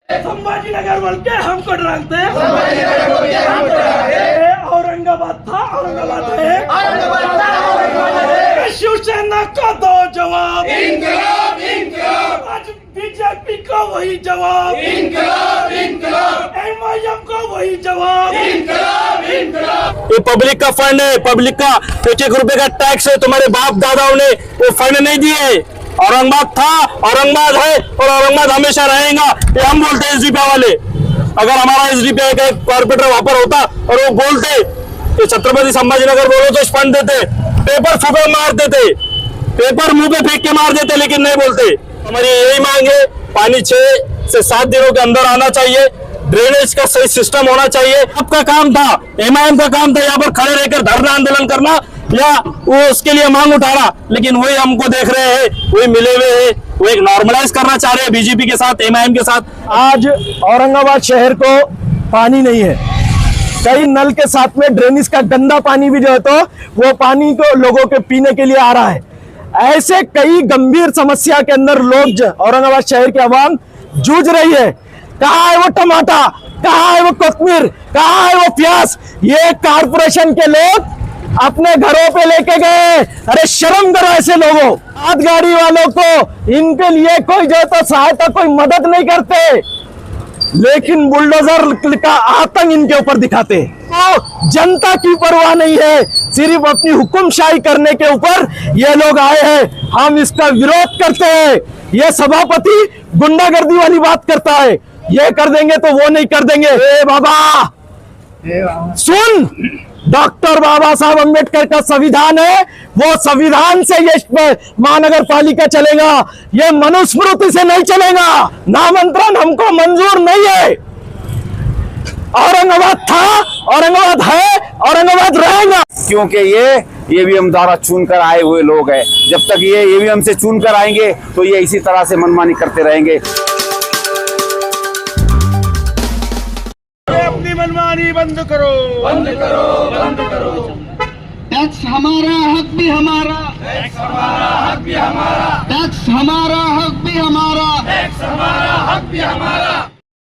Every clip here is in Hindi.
संभाजीनगर बोल के हमको डराते हैं। औरंगाबाद था, औरंगाबाद है। शिवसेना का दो जवाब, इंकलाब इंकलाब। आज बीजेपी का वही जवाब, इंकलाब इंकलाब। एमआईएम का वही जवाब, इंकलाब इंकलाब। ये पब्लिक का फंड है, पब्लिक का 1-1 रुपए का टैक्स है। तुम्हारे बाप दादाओं ने वो फंड नहीं दिए। औरंगाबाद था, औरंगाबाद है और औरंगाबाद हमेशा रहेगा। ये हम बोलते हैं एसडीपीआई वाले। अगर हमारा एसडीपीआई का कॉर्पोरेटर वहां पर होता और वो बोलते तो छत्रपति संभाजीनगर बोलो तो फंड देते, पेपर फूके मार देते, पेपर मुंह पे फेंक के मार देते, लेकिन नहीं बोलते। हमारी यही मांग है, पानी 6 से 7 दिनों के अंदर आना चाहिए, ड्रेनेज का सही सिस्टम होना चाहिए। आपका काम था, एमआईएम का काम था यहाँ पर खड़े रहकर धरना आंदोलन करना या वो उसके लिए मांग उठाना, लेकिन वही हमको देख रहे हैं, वही मिले हुए हैं, वो एक नॉर्मलाइज करना चाह रहे हैं बीजेपी के साथ, एमआईएम के साथ। आज औरंगाबाद शहर को पानी नहीं है, कई नल के साथ में ड्रेनेज का गंदा पानी भी जो है तो वो पानी को लोगों के पीने के लिए आ रहा है। ऐसे कई गंभीर समस्या के अंदर लोग औरंगाबाद शहर की आवाम जूझ रही है। कहाँ है वो टमाटर, कहाँ है वो कोथमीर, कहाँ है वो प्याज? ये कारपोरेशन के लोग अपने घरों पे लेके गए। अरे शर्म करो ऐसे लोगों। हाथ गाड़ी वालों को इनके लिए कोई जो तो सहायता, कोई मदद नहीं करते, लेकिन बुलडोजर का आतंक इनके ऊपर दिखाते हैं। तो जनता की परवाह नहीं है, सिर्फ अपनी हुक्मशाही करने के ऊपर ये लोग आए हैं। हम इसका विरोध करते हैं। ये सभापति गुंडागर्दी वाली बात करता है, ये कर देंगे तो वो नहीं कर देंगे। ए बाबा सुन, डॉक्टर बाबा साहब अम्बेडकर का संविधान है, वो संविधान से ये महानगर पालिका चलेगा, ये मनुस्मृति से नहीं चलेगा। नामांतरण हमको मंजूर नहीं है। औरंगाबाद था, औरंगाबाद है, औरंगाबाद रहेगा। क्योंकि ये ईवीएम द्वारा चुनकर आए हुए लोग हैं। जब तक ये ईवीएम से चुनकर आएंगे तो ये इसी तरह से मनमानी करते रहेंगे। अपनी मनमानी बंद करो, बंद करो, बंद करो। टैक्स हमारा, हक भी हमारा, टैक्स हमारा, हक भी हमारा, टैक्स हमारा, हक भी हमारा, टैक्स हमारा, हक भी हमारा।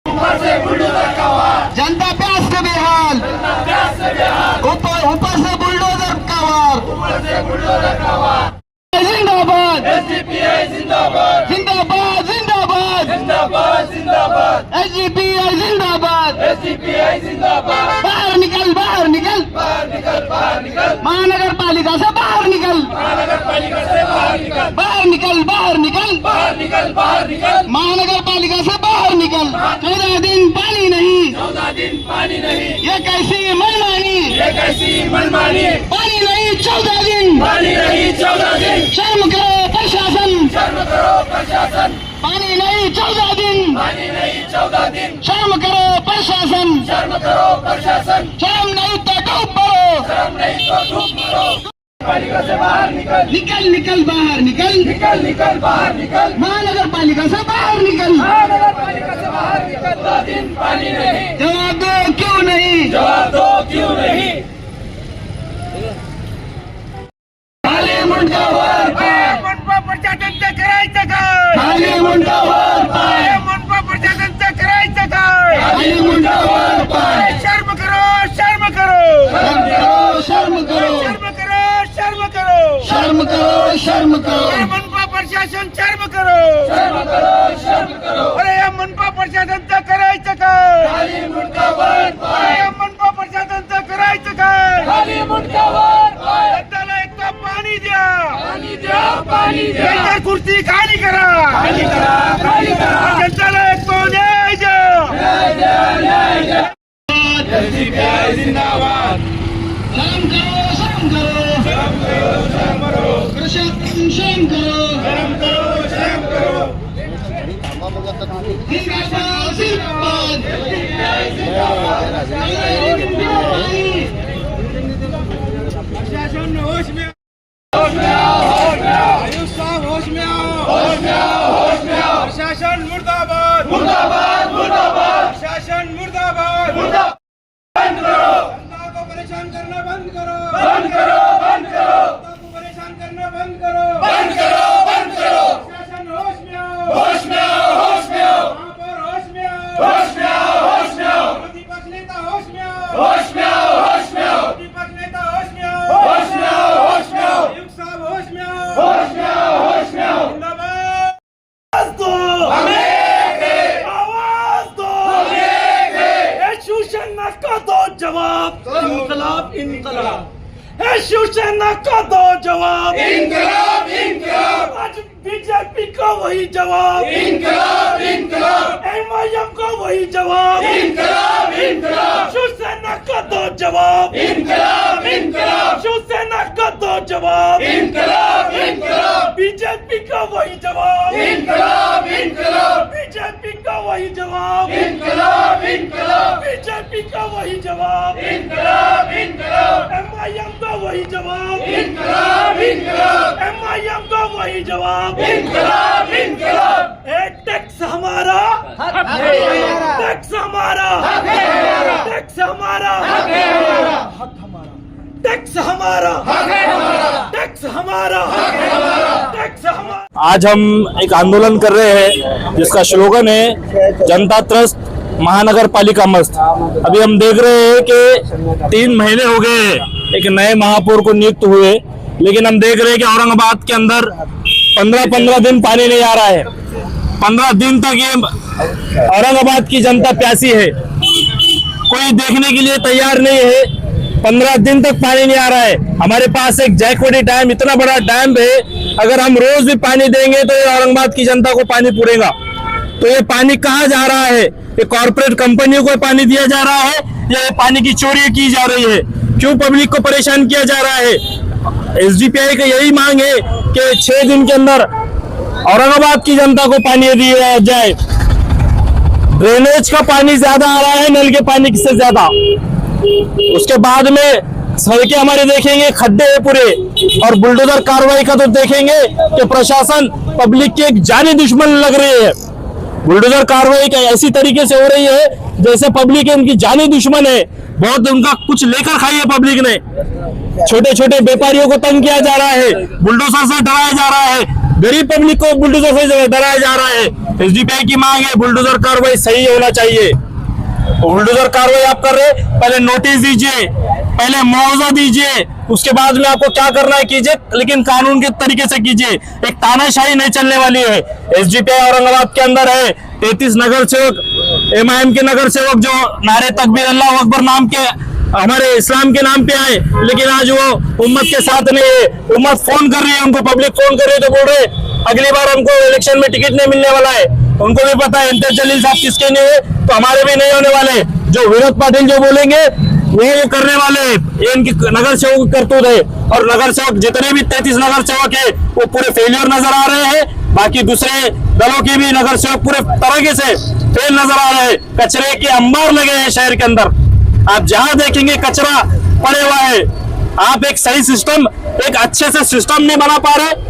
ऊपर से बुलडोजर का वार, जनता प्यास से बेहाल, प्यास से बेहाल। ऊपर से बुलडोजर का वार, ऊपर से बुलडोजर का वार। जिंदाबाद, एसडीपीआई जिंदाबाद, जिंदाबाद, जिंदाबाद, जिंदाबाद, जिंदाबाद। एसडीपीआई जिंदाबाद, एसडीपीआई जिंदाबाद। बाहर निकल, बाहर निकल, बाहर निकल, बाहर निकल। महानगर पालिका से बाहर निकल, महानगर पालिका से बाहर निकल, बाहर निकल, बाहर निकल, बाहर निकल, बाहर निकल। महानगर पालिका से बाहर निकल। 14 दिन पानी नहीं, 14 दिन पानी नहीं, ये कैसी मनमानी, ये कैसी मनमानी। पानी नहीं 14 दिन, पानी नहीं 14 दिन, शर्म करो प्रशासन, शर्म करो प्रशासन। पानी नहीं 14 दिन, पानी नहीं 14 दिन, शर्म करो प्रशासन, शर्म करो प्रशासन। शर्म नहीं तो डूब मरो, शर्म नहीं तो डूब मरो। पालिका से बाहर निकल, निकल निकल बाहर निकल, निकल निकल बाहर निकल। महानगर पालिका से बाहर निकल। महानगर पालिका से बाहर निकल। 14 दिन पानी नहीं, जवाब दो क्यों नहीं, जवाब दो क्यों नहीं। खाली मुंडा वर पाय, मनपा प्रशासनचं करायचं काय, खाली मुंडा वर पाय, मनपा प्रशासनचं करायचं काय, खाली मुंडा वर पाय, शर्म करो, शर्म करो, शर्म करो, शर्म करो, शर्म करो, शर्म करो, शर्म करो, शर्म करो, अरे मनपा प्रशासन शर्म करो, शर्म करो, शर्म करो। अरे या मनपा प्रशासनचं करायचं काय, खाली मुंडा वर पाय, या मनपा प्रशासनचं करायचं काय, खाली मुंडा वर पाय। जनताला एक कप पाणी द्या, पाणी द्या, पाणी द्या। जनता कुर्सी खाली करा, खाली करा, खाली करा। जनताला एक तो न्याय द्या, न्याय द्या, न्याय द्या। एसडीपीआई जिंदाबाद। शर्म करो, शर्म करो, शर्म करो, शर्म करो, प्रशासन शर्म करो, शर्म करो, शर्म करो। जिंदाबाद, जिंदाबाद, प्रशासन होश में, होश में आओ, होश में आओ। आयुष साहब होश में आओ, होश में आओ, होश में आओ। प्रशासन मुर्दाबाद, मुर्दाबाद, मुर्दाबाद। प्रशासन मुर्दाबाद, मुर्दाबाद। बंद करो, जनता को परेशान करना बंद करो, बंद करो, बंद करो। जनता को परेशान करना बंद करो, बंद करो, बंद करो। प्रशासन होश में आओ, होश में आओ, होश में आओ। वहाँ पर होश में आओ, होश में आओ, होश में आओ। दीपक नेता होश में आओ, होश में आओ, होश में आओ। आयुक्त साहब होश में आओ, होश में आओ, होश में आओ। जिंदाबाद। आवाज दो, हम एक हैं। आवाज दो, हम एक हैं। ए शिवसेना का दो जवाब, इंकलाब इंकलाब। ए शिवसेना का दो जवाब, इंकलाब इंकलाब। आज बीजेपी का वही जवाब, इंकलाब इंकलाब। एमआईएम का वही जवाब, इंकलाब इंकलाब। शिवसेना का दो जवाब, इंकलाब इंकलाब। शिवसेना का दो जवाब, इंकलाब इंकलाब। बीजेपी का वही जवाब, इंकलाब इंकलाब। बीजेपी का वही जवाब, इंकलाब इंकलाब। बीजेपी का वही जवाब, इंकलाब इंकलाब। एमआईएम का वही जवाब, इंकलाब इंकलाब। एमआईएम का वही जवाब, इंकलाब इंकलाब। टैक्स हमारा हक है, टैक्स हमारा हक है, टैक्स हमारा हक है, हक हमारा, टैक्स हमारा हक है, टैक्स हमारा हक है, टैक्स हमारा। आज हम एक आंदोलन कर रहे हैं जिसका स्लोगन है जनता त्रस्त महानगर पालिका मस्त। अभी हम देख रहे हैं कि 3 महीने हो गए हैं एक नए महापौर को नियुक्त हुए, लेकिन हम देख रहे हैं कि औरंगाबाद के अंदर 15-15 दिन पानी नहीं आ रहा है। 15 दिन तक ये औरंगाबाद की जनता प्यासी है, कोई देखने के लिए तैयार नहीं है। 15 दिन तक पानी नहीं आ रहा है। हमारे पास एक जैकवाडी डैम, इतना बड़ा डैम है, अगर हम रोज भी पानी देंगे तो ये औरंगाबाद की जनता को पानी पूरेगा। तो ये पानी कहाँ जा रहा है? ये कॉर्पोरेट कंपनियों को पानी दिया जा रहा है या ये पानी की चोरी की जा रही है? क्यों पब्लिक को परेशान किया जा रहा है? एसडीपीआई का यही मांग है कि 6 दिन के अंदर औरंगाबाद की जनता को पानी दिया जाए। ड्रेनेज का पानी ज्यादा आ रहा है नल के पानी से ज्यादा। उसके बाद में सड़कें हमारे देखेंगे खड्डे है पूरे, और बुलडोजर कार्रवाई का तो देखेंगे कि प्रशासन पब्लिक के एक जानी दुश्मन लग रही है। बुलडोजर कार्रवाई का ऐसी तरीके से हो रही है जैसे पब्लिक उनकी जानी दुश्मन है। बहुत उनका कुछ लेकर खाई है पब्लिक ने। छोटे छोटे व्यापारियों को तंग किया जा रहा है, बुलडोजर से डराया जा रहा है, गरीब पब्लिक को बुलडोजर से डराया जा रहा है। एसडीपीआई की मांग है बुलडोजर कार्रवाई सही होना चाहिए। बुलडोजर कार्रवाई आप कर रहे, पहले नोटिस दीजिए, पहले मुआवजा दीजिए, उसके बाद में आपको क्या करना है कीजिए, लेकिन कानून के तरीके से कीजिए। एक तानाशाही नहीं चलने वाली है। एसडीपीआई औरंगाबाद के अंदर है 33 नगर सेवक, एमआईएम के नगर सेवक जो नारे तकबीर अल्लाह अकबर नाम के हमारे इस्लाम के नाम पे आए, लेकिन आज वो उम्मत के साथ नहीं है। उम्मत फोन कर रही है उनको, पब्लिक फोन कर रही है तो बोल रहे अगली बार हमको इलेक्शन में टिकट नहीं मिलने वाला है। उनको भी पता है इम्तियाज जलील साहब किसके नहीं है, तो हमारे भी नहीं होने वाले। जो विनोद पाटिल जो बोलेंगे वो करने वाले, ये इनकी नगर सेवक की करतूत है। और नगर सेवक जितने भी 33 नगर सेवक है वो पूरे फेलियर नजर आ रहे हैं। बाकी दूसरे दलों के भी नगर सेवक पूरे तरीके से फेल नजर आ रहे हैं। कचरे के अंबार लगे हैं शहर के अंदर, आप जहां देखेंगे कचरा पड़े हुआ है। आप एक सही सिस्टम, एक अच्छे से सिस्टम नहीं बना पा रहे।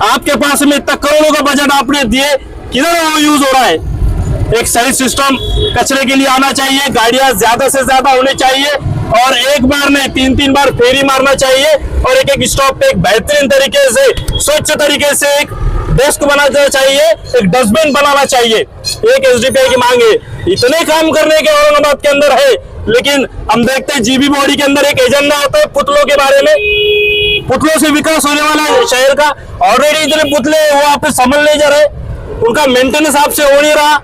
आपके पास में इतना करोड़ों का बजट आपने दिए, किधर वो यूज हो रहा है? एक सही सिस्टम कचरे के लिए आना चाहिए, गाड़ियां ज्यादा से ज्यादा होनी चाहिए, और एक बार नहीं 3-3 बार फेरी मारना चाहिए, और एक स्टॉप पे एक बेहतरीन तरीके से स्वच्छ तरीके से एक डेस्क बनाना चाहिए, एक डस्टबिन बनाना चाहिए। एक एसडीपीआई की मांग है। इतने काम करने के औरंगाबाद के अंदर है, लेकिन हम देखते हैं जीबी बॉडी के अंदर एक एजेंडा होता है पुतलों के बारे में। पुतलों से विकास होने वाला है शहर का। ऑलरेडी इतने पुतले वो आप संभल नहीं जा रहे, उनका मेंटेनेंस आपसे हो नहीं रहा,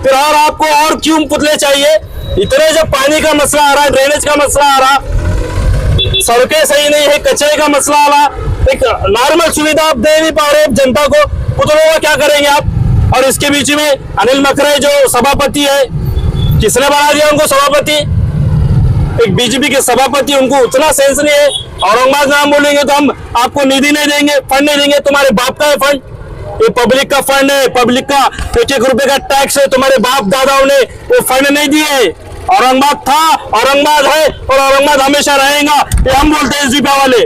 फिर और आपको और क्यों पुतले चाहिए? इतने जब पानी का मसला आ रहा है, ड्रेनेज का मसला आ रहा, सड़कें सही नहीं है, कचरे का मसला आ रहा, एक नॉर्मल सुविधा आप दे नहीं पा रहे जनता को, पुतलों का क्या करेंगे आप? और इसके बीच में अनिल मकरे जो सभापति है, किसने बना दिया उनको सभापति? एक बीजेपी के सभापति, उनको उतना सेंस नहीं है। औरंगाबाद नाम बोलेंगे तो हम आपको निधि नहीं देंगे, फंड नहीं देंगे, तुम्हारे बाप का है फंड, ये पब्लिक का फंड है, पब्लिक का 1-1 रुपए का टैक्स है, तुम्हारे बाप दादाओं ने वो फंड नहीं दिए। औरंगाबाद था, औरंगाबाद है और औरंगाबाद हमेशा रहेगा, ये हम बोलते हैं एसडीपीआई वाले।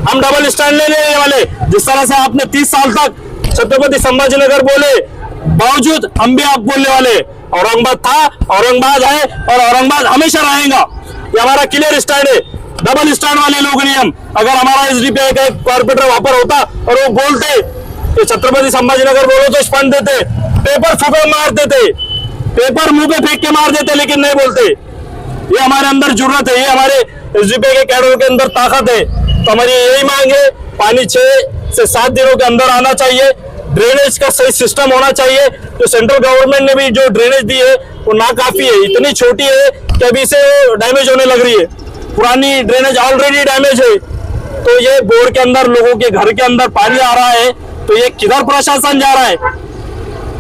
हम डबल स्टैंड नहीं लेने वाले। जिस तरह से आपने 30 साल तक छत्रपति संभाजीनगर बोले, बावजूद हम भी आप बोलने वाले। औरंगाबाद था, औरंगाबाद है और औरंगाबाद हमेशा रहेगा, ये हमारा क्लियर स्टैंड है। डबल स्टैंड वाले लोग नहीं हम। अगर हमारा एसडीपीआई का एक कॉर्पोरेटर वहां पर होता और वो बोलते कि छत्रपति संभाजीनगर बोलो तो फंड देते, पेपर फुकर मार देते, पेपर मुंह पे फेंक के मार देते, लेकिन नहीं बोलते। ये हमारे अंदर जरूरत है, ये हमारे एसडीपीआई के कैडर के अंदर ताकत है। तो हमारी यही मांग है, पानी 6 से 7 दिनों के अंदर आना चाहिए, ड्रेनेज का सही सिस्टम होना चाहिए। तो सेंट्रल गवर्नमेंट ने भी जो ड्रेनेज दी है वो नाकाफी है, इतनी छोटी है कि अभी से डैमेज होने लग रही है। पुरानी ड्रेनेज ऑलरेडी डैमेज है, तो ये बोर्ड के अंदर लोगों के घर के अंदर पानी आ रहा है, तो ये किधर प्रशासन जा रहा है।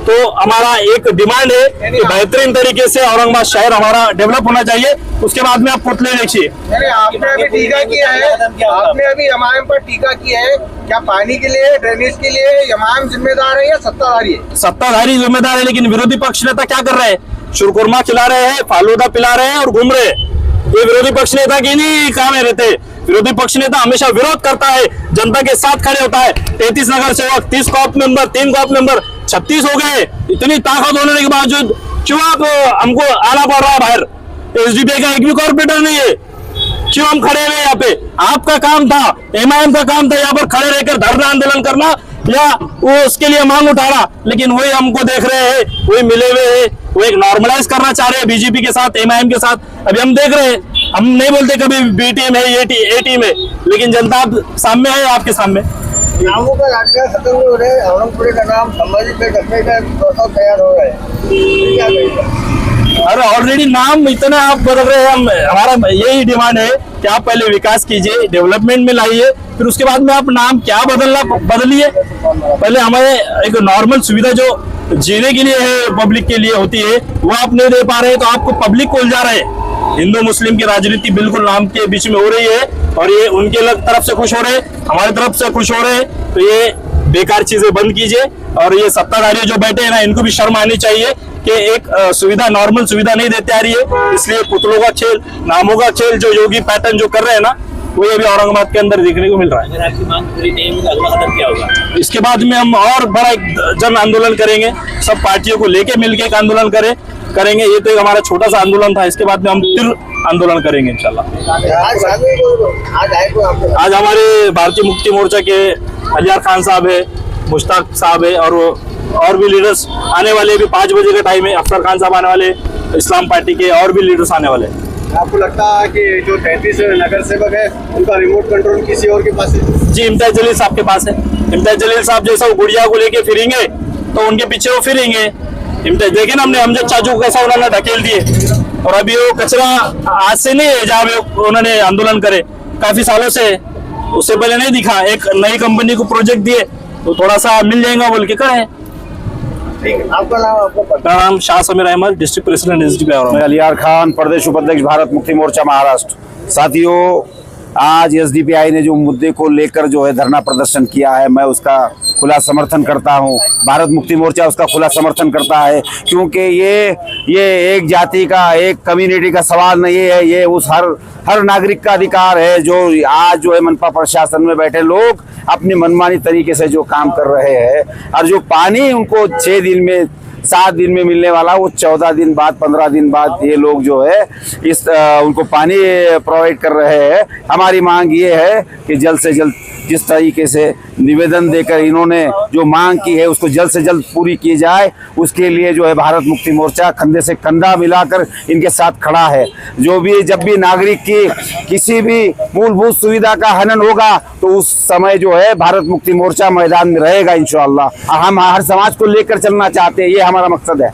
तो हमारा एक डिमांड है कि बेहतरीन तरीके से औरंगाबाद शहर हमारा डेवलप होना चाहिए। उसके बाद में आप पुतले देखिए, आपने अभी टीका किया है, आपने अभी एमआईएम पर टीका किया है, क्या पानी के लिए, ड्रेनेज के लिए एमआईएम जिम्मेदार है या सत्ताधारी है? सत्ताधारी जिम्मेदार है, लेकिन विरोधी पक्ष नेता क्या कर रहे हैं? शुरकुरमा खिला रहे हैं, फालूदा पिला रहे हैं और घूम रहे हैं। ये विरोधी पक्ष नेता की नहीं काम है रहते। विरोधी पक्ष नेता हमेशा विरोध करता है, जनता के साथ खड़े होता है। 33 नगर सेवक, 30 कॉप मेंबर, 3 कॉप मेंबर, 36 हो गए। इतनी ताकत होने के बावजूद क्यों आप हमको आना पड़ रहा है बाहर? एसडीपीआई का एक भी कॉर्पोरेटर नहीं है, क्यों हम खड़े हुए यहाँ पे? आपका काम था, एमआईएम का काम था यहाँ पर खड़े रहकर धरना आंदोलन करना या वो उसके लिए मांग उठाना, लेकिन वही हमको देख रहे हैं, वही मिले हुए हैं, वो एक नॉर्मलाइज करना चाह रहे हैं बीजेपी के साथ, एमआईएम के साथ। अभी हम देख रहे हैं, हम नहीं बोलते कभी बी टीम है, ए टीम है, लेकिन जनता सामने है, आपके सामने। नामों का राजनीति खत्म हो रहे हैं, औरंगपुर का नाम संभाजी पे रखने का प्रोसेस तैयार हो रहा है, क्या कहेगा? अरे ऑलरेडी नाम इतना आप बदल रहे हैं। हमारा यही डिमांड है कि आप पहले विकास कीजिए, डेवलपमेंट में लाइए, फिर उसके बाद में आप नाम क्या बदलिए। पहले हमें एक नॉर्मल सुविधा जो जीने के लिए है, पब्लिक के लिए होती है, वो आप नहीं दे पा रहे, तो आपको पब्लिक को उलझा रहे हैं। हिंदू मुस्लिम की राजनीति बिल्कुल नाम के बीच में हो रही है, और ये उनके तरफ से खुश हो रहे हैं, हमारी तरफ से खुश हो रहे हैं। तो ये बेकार चीजें बंद कीजिए, और ये सत्ताधारी जो बैठे हैं ना, इनको भी शर्म आनी चाहिए कि एक सुविधा, नॉर्मल सुविधा नहीं देते आ रही है। इसलिए पुतलों का खेल, नामों का खेल जो योगी पैटर्न जो कर रहे हैं ना, वो अभी औरंगाबाद के अंदर देखने को मिल रहा है। अगर आपकी मांग पूरी नहीं होगी, अगला कदम क्या होगा? इसके बाद में हम और बड़ा एक जन आंदोलन करेंगे, सब पार्टियों को लेके मिलके एक आंदोलन करेंगे। ये तो एक हमारा छोटा सा आंदोलन था, इसके बाद में हम फिर आंदोलन करेंगे इंशाल्लाह। आज हमारे भारतीय मुक्ति मोर्चा के अलियार खान साहब है, मुश्ताक साहब है, और भी लीडर्स आने वाले। भी 5 बजे का टाइम है, अफसर खान साहब आने वाले, इस्लाम पार्टी के और भी लीडर्स आने वाले। आपको लगता है कि जो 33 नगर सेवक है, उनका रिमोट कंट्रोल किसी और के पास है? जी, इम्तियाज जलील साहब के पास है। इम्तियाज जलील साहब जैसा वो गुड़िया को लेके फिरेंगे, तो उनके पीछे वो फिरेंगे। इम्तियाज देखे ना हमने अमजद चाचू को कैसा उन्होंने ढकेल दिए, और अभी वो कचरा आज से नहीं है जहाँ पे उन्होंने आंदोलन करे, काफी सालों से। उससे पहले नहीं दिखा, एक नई कंपनी को प्रोजेक्ट दिए तो थोड़ा सा मिल जाएगा बोल के करे। आपका नाम? मेरा नाम Shah Sameer Ahmed, district president SDPI. मैं अलियार खान, प्रदेश उपाध्यक्ष भारत मुक्ति मोर्चा महाराष्ट्र। साथियों, आज एसडीपीआई ने जो मुद्दे को लेकर जो है धरना प्रदर्शन किया है, मैं उसका खुला समर्थन करता हूं। भारत मुक्ति मोर्चा उसका खुला समर्थन करता है, क्योंकि ये एक जाति का, एक कम्युनिटी का सवाल नहीं है, ये उस हर नागरिक का अधिकार है। जो आज जो है मनपा प्रशासन में बैठे लोग अपनी मनमानी तरीके से जो काम कर रहे हैं, और जो पानी उनको 6 दिन में, 7 दिन में मिलने वाला, वो 14 दिन बाद, 15 दिन बाद ये लोग जो है उनको पानी प्रोवाइड कर रहे हैं। हमारी मांग ये है कि जल्द से जल्द जिस तरीके से निवेदन देकर इन्होंने जो मांग की है उसको जल्द से जल्द पूरी की जाए, उसके लिए जो है भारत मुक्ति मोर्चा कंधे से कंधा मिलाकर इनके साथ खड़ा है। जब भी नागरिक की किसी भी मूलभूत सुविधा का हनन होगा, तो उस समय जो है भारत मुक्ति मोर्चा मैदान में रहेगा इंशाअल्लाह। हम हर समाज को लेकर चलना चाहते हैं, ये हमारा मकसद है।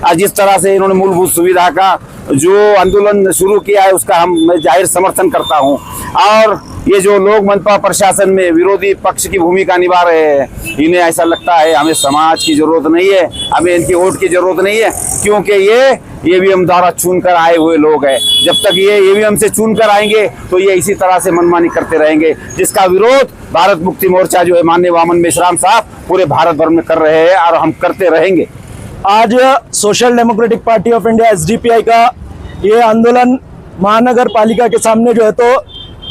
आज जिस तरह से इन्होंने मूलभूत सुविधा का जो आंदोलन शुरू किया है, उसका मैं जाहिर समर्थन करता हूं। और ये जो लोग मनपा प्रशासन में विरोधी पक्ष की भूमिका निभा रहे हैं, इन्हें ऐसा लगता है हमें समाज की जरूरत नहीं है, हमें इनकी वोट की जरूरत नहीं है, क्योंकि ये ईवीएम द्वारा चुनकर आए हुए लोग हैं। जब तक ये ईवीएम से चुनकर आएंगे, तो ये इसी तरह से मनमानी करते रहेंगे, जिसका विरोध भारत मुक्ति मोर्चा जो है माननीय वामन मेश्राम साहब पूरे भारत भर में कर रहे हैं, और हम करते रहेंगे। आज social democratic party of India SDPI का ये आंदोलन महानगर पालिका के सामने जो है तो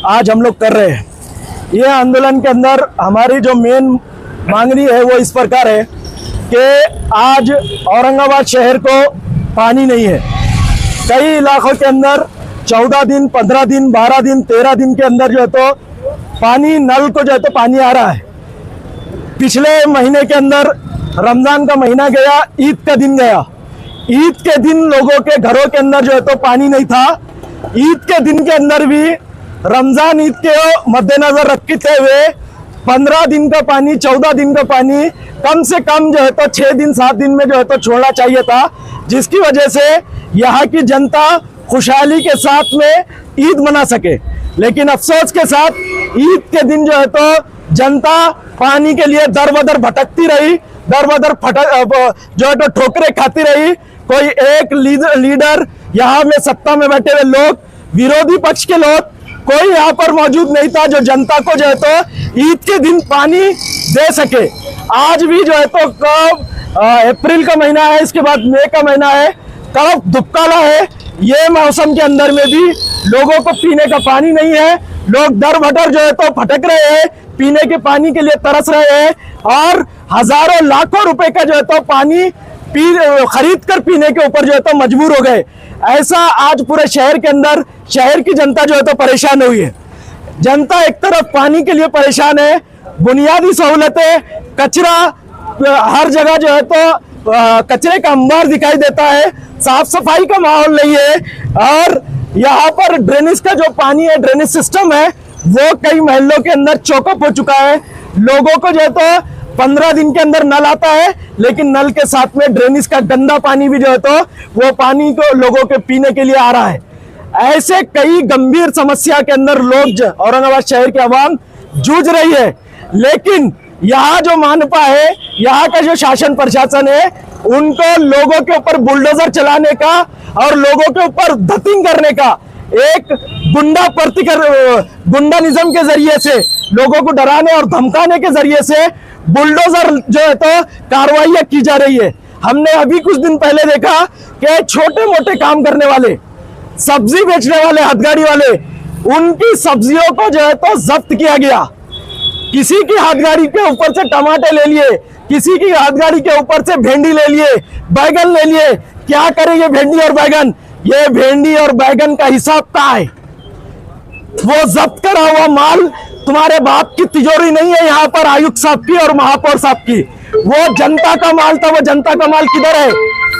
आज हम लोग कर रहे हैं। ये आंदोलन के अंदर हमारी जो मेन मांगनी है वो इस प्रकार है कि आज औरंगाबाद शहर को पानी नहीं है। कई इलाकों के अंदर 14 दिन, 15 दिन, 12 दिन, 13 दिन के अंदर जो है तो पानी, नल को जो है तो पानी आ रहा है। पिछले महीने के अंदर रमजान का महीना गया, ईद का दिन गया। ईद के दिन लोगों के घरों के अंदर जो है तो पानी नहीं था, ईद के दिन के अंदर भी रमजान ईद के मद्देनजर रखते हुए 15 दिन का पानी, 14 दिन का पानी कम से कम जो है तो 6 दिन 7 दिन में जो है तो छोड़ना चाहिए था, जिसकी वजह से यहाँ की जनता खुशहाली के साथ में ईद मना सके। लेकिन अफसोस के साथ ईद के दिन जो है तो जनता पानी के लिए दर बदर भटकती रही, दर बदर जो है तो ठोकरे खाती रही। कोई एक लीडर यहाँ में सत्ता में बैठे हुए लोग, विरोधी पक्ष के लोग, कोई यहाँ पर मौजूद नहीं था जो जनता को जो है तो ईद के दिन पानी दे सके। आज भी जो है तो अप्रैल का महीना है, इसके बाद मई का महीना है, कड़क दुबकाला है। ये मौसम के अंदर में भी लोगों को पीने का पानी नहीं है। लोग दर बदर जो है तो भटक रहे हैं, पीने के पानी के लिए तरस रहे हैं और हजारों लाखों रुपए का जो है तो पानी खरीद कर पीने के ऊपर जो है तो मजबूर हो गए। ऐसा आज पूरे शहर के अंदर शहर की जनता जो है तो परेशान हुई है। जनता एक तरफ पानी के लिए परेशान है, बुनियादी सहूलतें, कचरा हर जगह जो है तो कचरे का अंबार दिखाई देता है, साफ सफाई का माहौल नहीं है और यहाँ पर ड्रेनेज का जो पानी है, ड्रेनेज सिस्टम है, वो कई महल्लों के अंदर चौकअप हो चुका है। लोगों को जो है तो 15 दिन के अंदर नल आता है, लेकिन नल के साथ में ड्रेनेज का गंदा पानी भी जो है तो वो पानी को लोगों के पीने के लिए आ रहा है। ऐसे कई गंभीर समस्या के अंदर लोग औरंगाबाद शहर की आवाम जूझ रही है। लेकिन यहाँ जो मानपा है, यहाँ का जो शासन प्रशासन है, उनको लोगों के ऊपर बुलडोजर चलाने का और लोगों के ऊपर धतिंग करने का, एक गुंडानिज्म के जरिए से लोगों को डराने और धमकाने के जरिए से बुलडोजर जो है तो कार्रवाइयां की जा रही है। हमने अभी कुछ दिन पहले देखा कि छोटे मोटे काम करने वाले, सब्जी बेचने वाले, हथगाड़ी वाले, उनकी सब्जियों को जो है तो जब्त किया गया। किसी की हथगाड़ी के ऊपर से टमाटर ले लिए, किसी की हथगाड़ी के ऊपर से भेंडी ले लिए, बैगन ले लिए। क्या करेंगे भेंडी और बैगन? ये भेंडी और बैगन का हिसाब क्या है? वो जब्त करा हुआ माल तुम्हारे बाप की तिजोरी नहीं है, यहाँ पर आयुक्त साहब की और महापौर साहब की। वो जनता का माल था। वो जनता का माल किधर है?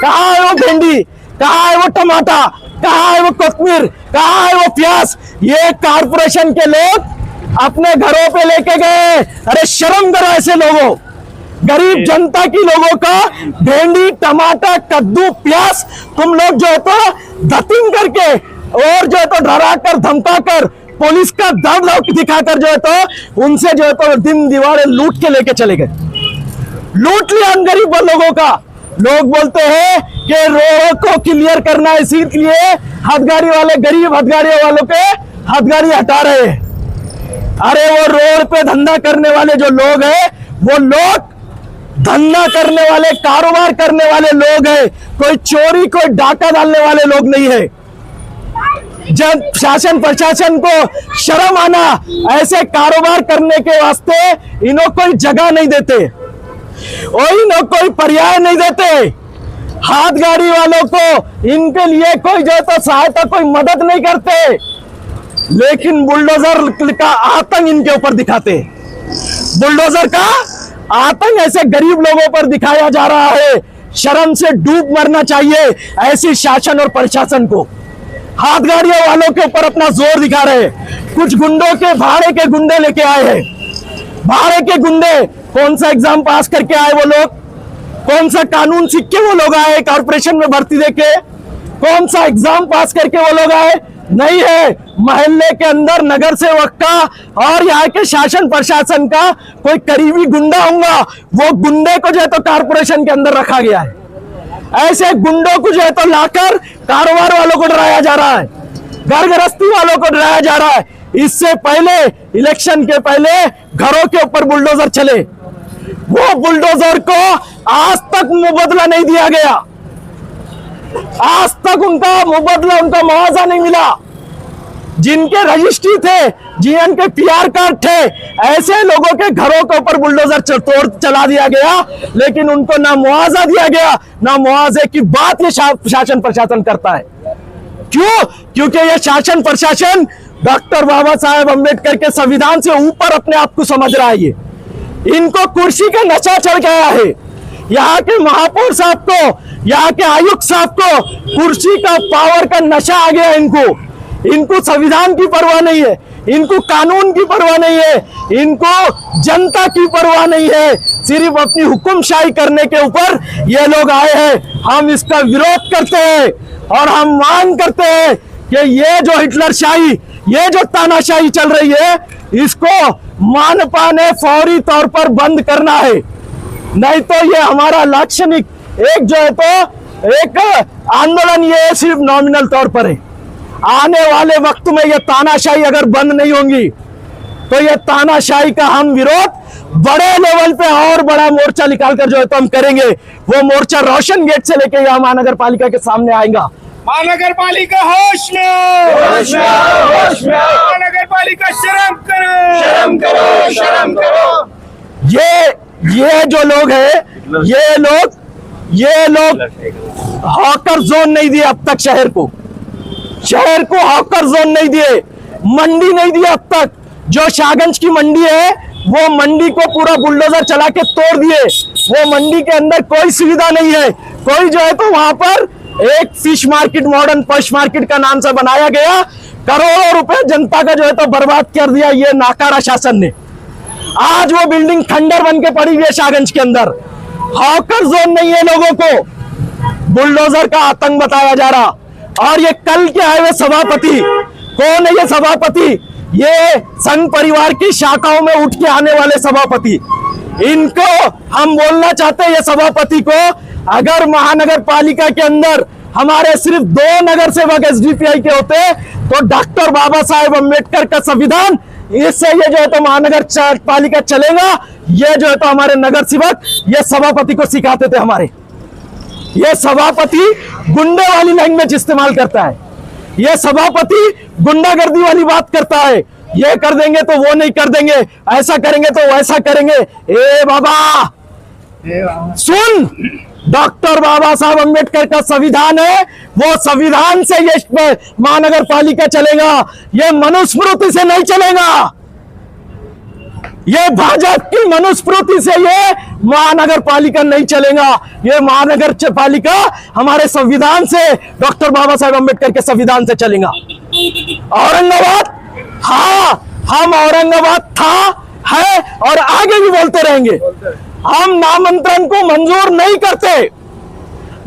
कहाँ है वो भेंडी? कहाँ है वो टमाटा? कहाँ है वो कोथमीर? कहाँ है वो प्याज? ये कारपोरेशन के लोग अपने घरों पे लेके गए। अरे शर्म करो ऐसे लोगों, गरीब जनता की लोगों का भेंडी, टमाटर, कद्दू, प्याज तुम लोग जो है तो धतिंग करके और जो है तो डरा कर, धमका कर, पुलिस का दर्द दिखाकर जो है तो उनसे जो है तो दिन दीवारें लूट के लेके चले गए। लूट लिया उन गरीब लोगों का। लोग बोलते हैं कि रोड को क्लियर करना है, इसीलिए हथगाड़ी वाले, गरीब हथगाड़ी वालों के हथगाड़ी हटा रहे हैं। अरे वो रोड पे धंधा करने वाले जो लोग हैं, वो लोग धंधा करने वाले, कारोबार करने वाले लोग हैं। कोई चोरी, कोई डाका डालने वाले लोग नहीं है। जब शासन प्रशासन को शर्म आना, ऐसे कारोबार करने के वास्ते इन्हों कोई जगह नहीं देते और इन्हों कोई पर्याय नहीं देते। हाथ गाड़ी वालों को इनके लिए कोई जो तो सहायता, कोई मदद नहीं करते, लेकिन बुलडोजर का आतंक इनके ऊपर दिखाते। बुलडोजर का आतंक ऐसे गरीब लोगों पर दिखाया जा रहा है। शर्म से डूब मरना चाहिए ऐसी शासन और प्रशासन को। हाथ गाड़ियों वालों के ऊपर अपना जोर दिखा रहे हैं। कुछ गुंडों के भाड़े के गुंडे लेके आए हैं। भाड़े के गुंडे कौन सा एग्जाम पास करके आए वो लोग? कौन सा कानून सीख के वो लोग आए कॉर्पोरेशन में भर्ती देके? कौन सा एग्जाम पास करके वो लोग आए? नहीं है। मोहल्ले के अंदर नगर सेवक का और यहाँ के शासन प्रशासन का कोई करीबी गुंडा होगा, वो गुंडे को जो है तो कॉर्पोरेशन के अंदर रखा गया है। ऐसे गुंडों को जो है तो लाकर कारोबार वालों को डराया जा रहा है, घर गृहस्थी वालों को डराया जा रहा है। इससे पहले, इलेक्शन के पहले घरों के ऊपर बुलडोजर चले, वो बुलडोजर को आज तक मुआवजा नहीं दिया गया। आज तक उनका मुआवजा, उनका मुआवजा नहीं मिला। जिनके रजिस्ट्री थे, जिनके पीआर कार्ड थे, ऐसे लोगों के घरों के ऊपर बुलडोजर तोड़ चला दिया गया, लेकिन उनको ना मुआवजा दिया गया, ना मुआवजे की बात ये शासन प्रशासन करता है। क्यों? क्योंकि ये शासन प्रशासन डॉक्टर बाबा साहेब अम्बेडकर के संविधान से ऊपर अपने आप को समझ रहा है। ये इनको कुर्सी का नशा चढ़ गया है। यहाँ के महापौर साहब को, यहाँ के आयुक्त साहब को कुर्सी का, पावर का नशा आ गया इनको। इनको संविधान की परवाह नहीं है, इनको कानून की परवाह नहीं है, इनको जनता की परवाह नहीं है। सिर्फ अपनी हुक्मशाही करने के ऊपर ये लोग आए हैं। हम इसका विरोध करते हैं और हम मांग करते हैं कि ये जो हिटलरशाही, ये जो तानाशाही चल रही है, इसको मानपा ने फौरी तौर पर बंद करना है। नहीं तो ये हमारा लाक्षणिक एक जो है तो एक आंदोलन ये सिर्फ नॉमिनल तौर पर है। आने वाले वक्त में ये तानाशाही अगर बंद नहीं होंगी तो ये तानाशाही का हम विरोध बड़े लेवल पे और बड़ा मोर्चा निकालकर जो है तो हम करेंगे। वो मोर्चा रोशन गेट से लेके यहाँ महानगर पालिका के सामने आएगा। महानगर पालिका होश में आओ, महानगर पालिका शर्म करो, शर्म करो, शर्म करो। ये जो लोग हैं, ये लोग हॉकर जोन नहीं दिए अब तक शहर को हॉकर जोन नहीं दिए, मंडी नहीं दिए अब तक। जो शाहगंज की मंडी है वो मंडी को पूरा बुलडोजर चला के तोड़ दिए। वो मंडी के अंदर कोई सुविधा नहीं है। कोई जो है तो वहां पर एक fish market, modern fish market का नाम से बनाया गया, करोड़ों रुपए जनता का जो है तो बर्बाद कर दिया ये नाकारा शासन ने। आज वो बिल्डिंग खंडर बन के पड़ी हुई है शाहगंज के अंदर। हॉकर जोन नहीं है, लोगों को बुलडोजर का आतंक बताया जा रहा। और ये कल के आए हुए सभापति, कौन है ये सभापति? ये संघ परिवार की शाखाओं में उठ के आने वाले सभापति। इनको हम बोलना चाहते हैं, ये सभापति को, अगर महानगर पालिका के अंदर हमारे सिर्फ 2 नगर सेवक एसडीपीआई के होते तो डॉक्टर बाबा साहेब अम्बेडकर का संविधान, इससे ये जो है तो महानगर पालिका चलेगा। ये जो है तो हमारे नगर सेवक ये सभापति को सिखाते थे हमारे। ये सभापति गुंडे वाली लैंग्वेज इस्तेमाल करता है, ये सभापति गुंडागर्दी वाली बात करता है। ये कर देंगे तो वो नहीं कर देंगे, ऐसा करेंगे तो वैसा करेंगे। ए बाबा सुन, डॉक्टर बाबा साहब अम्बेडकर का संविधान है, वो संविधान से ये महानगर पालिका चलेगा, ये मनुस्मृति से नहीं चलेगा। ये भाजपा की मनुस्मृति से ये महानगर पालिका नहीं चलेगा। ये महानगर पालिका हमारे संविधान से, डॉक्टर बाबा साहेब अम्बेडकर के संविधान से चलेगा। औरंगाबाद, हाँ हम औरंगाबाद था, है और आगे भी बोलते रहेंगे। हम नामांतरण को मंजूर नहीं करते,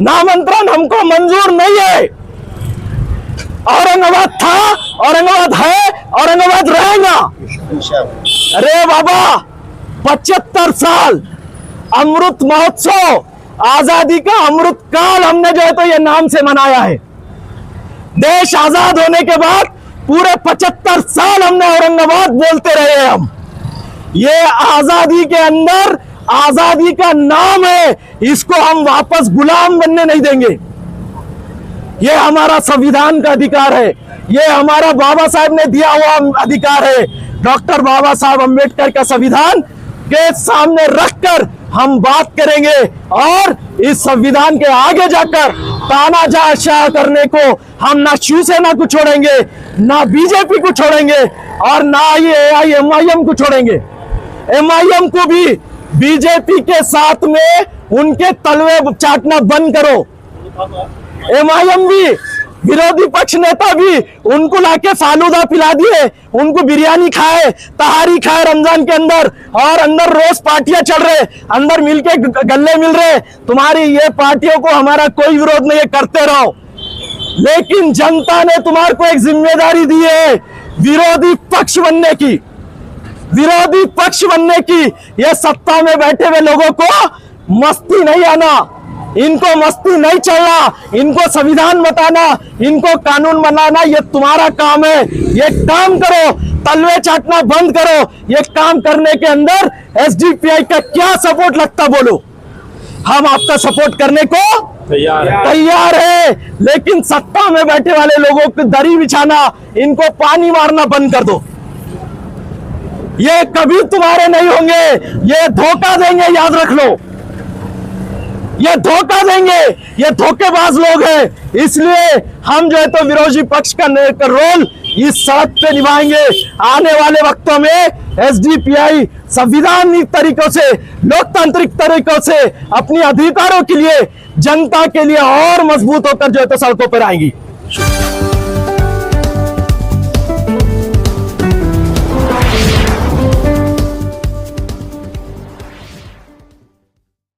नामांतरण हमको मंजूर नहीं है। औरंगाबाद था, औरंगाबाद है, औरंगाबाद रहेगा। अरे बाबा 75 साल अमृत महोत्सव, आजादी का अमृत काल हमने जो है तो ये नाम से मनाया है। देश आजाद होने के बाद पूरे 75 साल हमने औरंगाबाद बोलते रहे हैं। हम ये आजादी के अंदर आजादी का नाम है, इसको हम वापस गुलाम बनने नहीं देंगे। ये हमारा संविधान का अधिकार है, ये हमारा बाबा साहब ने दिया हुआ अधिकार है। डॉक्टर बाबा साहब अम्बेडकर का संविधान के सामने रखकर हम बात करेंगे और इस संविधान के आगे जाकर तानाशाह करने को हम ना शिवसेना को छोड़ेंगे, ना बीजेपी को छोड़ेंगे और ना ये AIMIM को छोड़ेंगे। MIM को भी बीजेपी के साथ में उनके तलवे चाटना बंद करो। MIM भी, विरोधी पक्ष नेता भी, उनको लाके फालूदा पिला दिए, उनको बिरयानी खाए, तहारी खाए रमजान के अंदर, और अंदर रोज पार्टियां चल रहे, अंदर मिलके गल्ले मिल रहे। तुम्हारी ये पार्टियों को हमारा कोई विरोध नहीं है, करते रहो, लेकिन जनता ने तुम्हारे को एक जिम्मेदारी दी है विरोधी पक्ष बनने की, विरोधी पक्ष बनने की। ये सत्ता में बैठे हुए लोगों को मस्ती नहीं आना, इनको मस्ती नहीं चलना, इनको संविधान बताना, इनको कानून बनाना, ये तुम्हारा काम है। ये काम करो, तलवे चाटना बंद करो। ये काम करने के अंदर एसडीपीआई का क्या सपोर्ट लगता बोलो, हम आपका सपोर्ट करने को तैयार है। लेकिन सत्ता में बैठे वाले लोगों को दरी बिछाना, इनको पानी मारना बंद कर दो। ये कभी तुम्हारे नहीं होंगे, ये धोखा देंगे, याद रख लो, ये धोखा देंगे, ये धोखेबाज लोग हैं। इसलिए हम जो है तो विरोधी पक्ष का रोल इस सड़क पे निभाएंगे। आने वाले वक्तों में एसडीपीआई संविधानिक तरीकों से, लोकतांत्रिक तरीकों से अपनी अधिकारों के लिए, जनता के लिए और मजबूत होकर जो है तो सड़कों पर आएंगी।